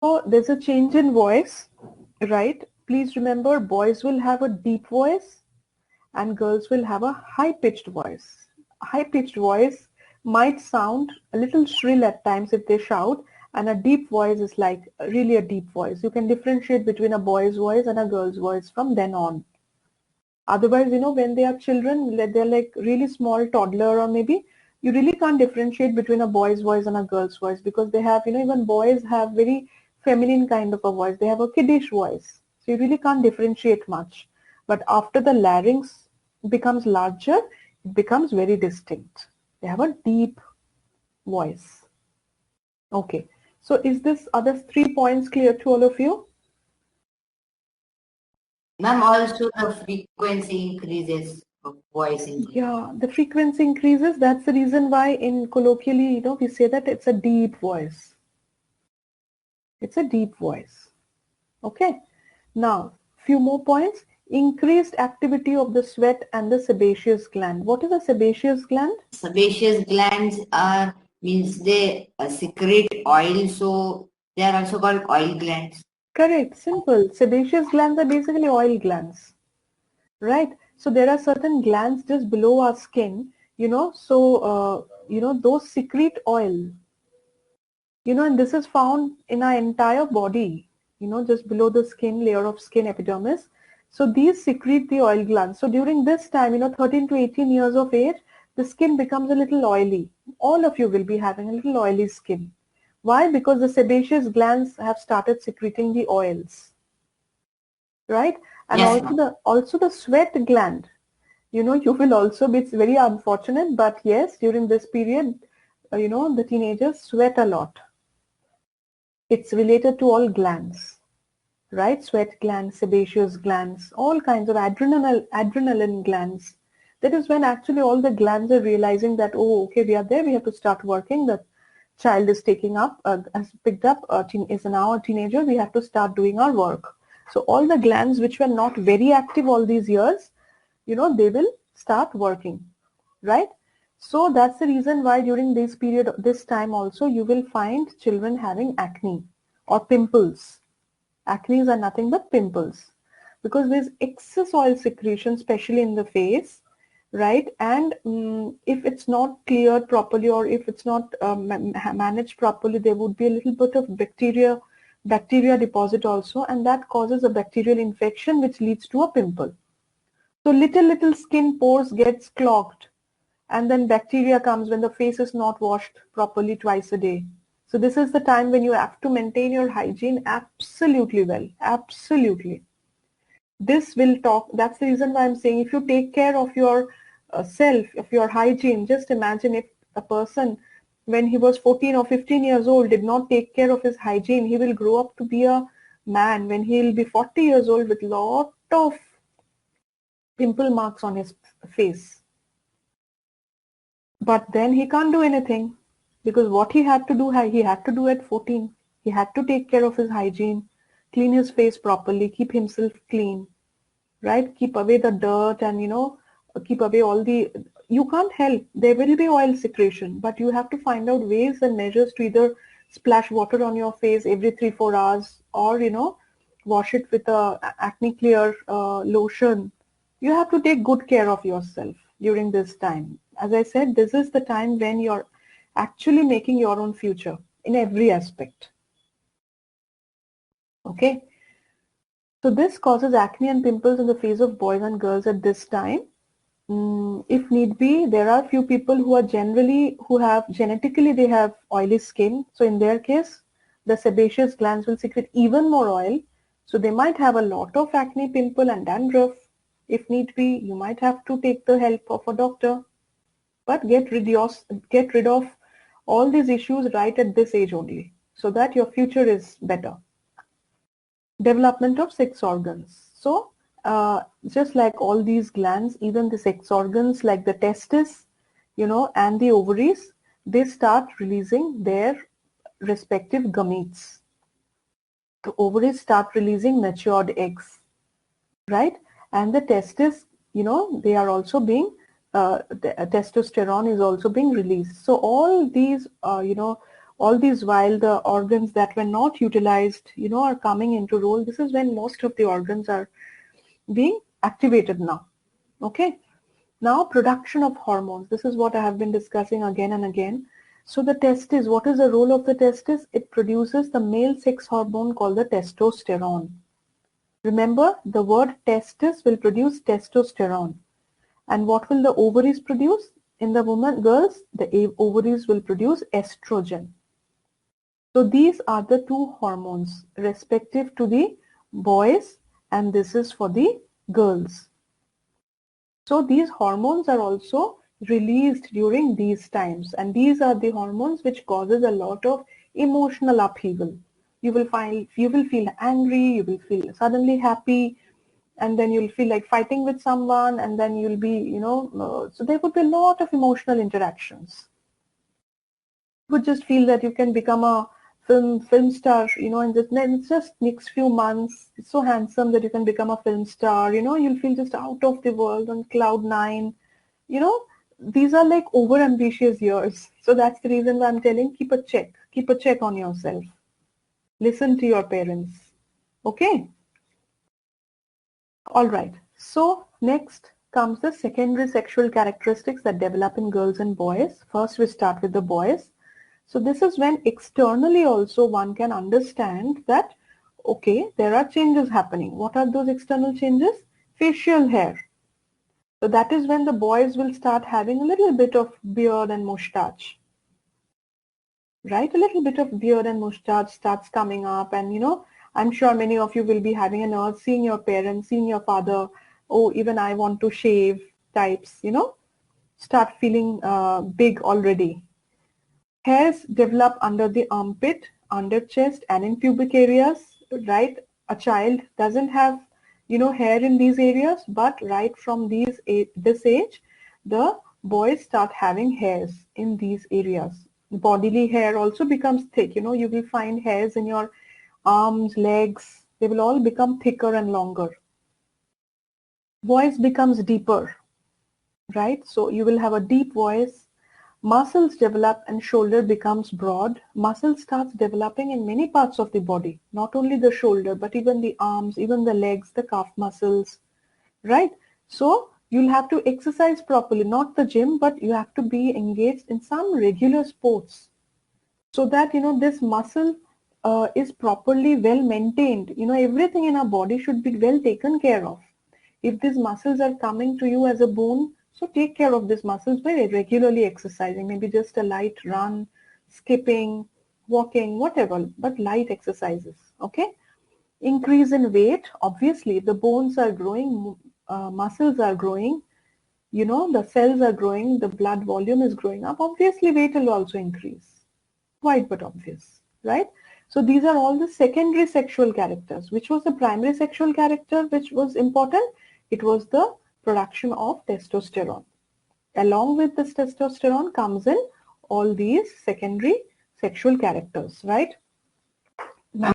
So there's a change in voice, right? Please remember, boys will have a deep voice and girls will have a high-pitched voice. High-pitched voice might sound a little shrill at times if they shout, and a deep voice is like really a deep voice. You can differentiate between a boy's voice and a girl's voice from then on. Otherwise, when they are children, they're like really small toddler, or maybe you really can't differentiate between a boy's voice and a girl's voice, because they have, even boys have very feminine kind of a voice. They have a kiddish voice. So you really can't differentiate much. But after the larynx becomes larger, it becomes very distinct. They have a deep voice. Okay. So is this other 3 points clear to all of you? Ma'am, also the frequency increases of voice increase. Yeah, the frequency increases. That's the reason why in colloquially, we say that it's a deep voice. It's a deep voice. Okay. Now, few more points. Increased activity of the sweat and the sebaceous gland. What is a sebaceous gland? Sebaceous glands means they secrete oil, so they are also called oil glands. Correct. Simple. Sebaceous glands are basically oil glands. Right? So there are certain glands just below our skin, those secrete oil. And this is found in our entire body, just below the skin, layer of skin, epidermis. So these secrete the oil glands. So during this time, 13 to 18 years of age, the skin becomes a little oily. All of you will be having a little oily skin. Why? Because the sebaceous glands have started secreting the oils, right? And Yes, also the sweat gland. You will also be, it's very unfortunate, but yes, during this period, the teenagers sweat a lot. It's related to all glands, right? Sweat glands, sebaceous glands, all kinds of adrenaline glands. That is when actually all the glands are realizing that, oh, okay, we are there, we have to start working. The child is taking up, has picked up, is now a teenager, we have to start doing our work. So all the glands which were not very active all these years, they will start working, right? So that's the reason why during this time also, you will find children having acne or pimples. Acne are nothing but pimples, because there's excess oil secretion, especially in the face, right? And if it's not cleared properly, or if it's not managed properly, there would be a little bit of bacteria deposit also, and that causes a bacterial infection which leads to a pimple. So little skin pores gets clogged, and then bacteria comes when the face is not washed properly twice a day. So this is the time when you have to maintain your hygiene absolutely well. Absolutely. That's the reason why I'm saying, if you take care of your self, of your hygiene, just imagine if a person, when he was 14 or 15 years old, did not take care of his hygiene, he will grow up to be a man when he'll be 40 years old with lot of pimple marks on his face. But then he can't do anything, because what he had to do at 14. He had to take care of his hygiene, clean his face properly, keep himself clean, right? Keep away the dirt, and keep away all the, you can't help. There will be oil secretion, but you have to find out ways and measures to either splash water on your face every 3-4 hours, or wash it with a acne clear lotion. You have to take good care of yourself during this time. As I said, this is the time when you're actually making your own future in every aspect. Okay. So this causes acne and pimples in the face of boys and girls at this time. If need be, there are few people who have genetically, they have oily skin. So in their case, the sebaceous glands will secrete even more oil. So they might have a lot of acne, pimple and dandruff. If need be, you might have to take the help of a doctor. But get rid of all these issues right at this age only, so that your future is better. Development of sex organs. So just like all these glands, even the sex organs like the testis, and the ovaries, they start releasing their respective gametes. The ovaries start releasing matured eggs, right? And the testis, they are also being, the testosterone is also being released. So all these, all these while the organs that were not utilized, you know, are coming into role. This is when most of the organs are being activated now. Okay. Now production of hormones. This is what I have been discussing again and again. So the testis, what is the role of the testis? It produces the male sex hormone called the testosterone. Remember, the word testis will produce testosterone. And what will the ovaries produce? In the girls, the ovaries will produce estrogen. So these are the two hormones respective to the boys, and this is for the girls. So these hormones are also released during these times, and these are the hormones which causes a lot of emotional upheaval. You will feel angry, you will feel suddenly happy, and then you'll feel like fighting with someone, and then you'll be, so there would be a lot of emotional interactions. You would just feel that you can become a film star, in just next few months. It's so handsome that you can become a film star, you'll feel just out of the world on cloud nine. These are like over ambitious years. So that's the reason why I'm telling, keep a check on yourself. Listen to your parents. Okay. All right. So next comes the secondary sexual characteristics that develop in girls and boys. First, we start with the boys. So this is when externally also one can understand that, okay, there are changes happening. What are those external changes? Facial hair. So that is when the boys will start having a little bit of beard and mustache. Right? A little bit of beard and mustache starts coming up, and I'm sure many of you will be having an urge, seeing your parents, seeing your father, oh, even I want to shave types, start feeling big already. Hairs develop under the armpit, under chest, and in pubic areas, right? A child doesn't have, hair in these areas, but right from this age, the boys start having hairs in these areas. Bodily hair also becomes thick. You will find hairs in your arms, legs. They will all become thicker and longer. Voice becomes deeper, right? So you will have a deep voice. Muscles develop and shoulder becomes broad. Muscle starts developing in many parts of the body, not only the shoulder, but even the arms, even the legs, the calf muscles, right? So you'll have to exercise properly, not the gym, but you have to be engaged in some regular sports so that, this muscle is properly well maintained. Everything in our body should be well taken care of. If these muscles are coming to you as a boon, so take care of these muscles by regularly exercising, maybe just a light run, skipping, walking, whatever, but light exercises, okay? Increase in weight, obviously, the bones are growing, muscles are growing, the cells are growing, the blood volume is growing up, obviously weight will also increase. Quite but obvious, right? So these are all the secondary sexual characters. Which was the primary sexual character which was important? It was the production of testosterone. Along with this testosterone comes in all these secondary sexual characters, right?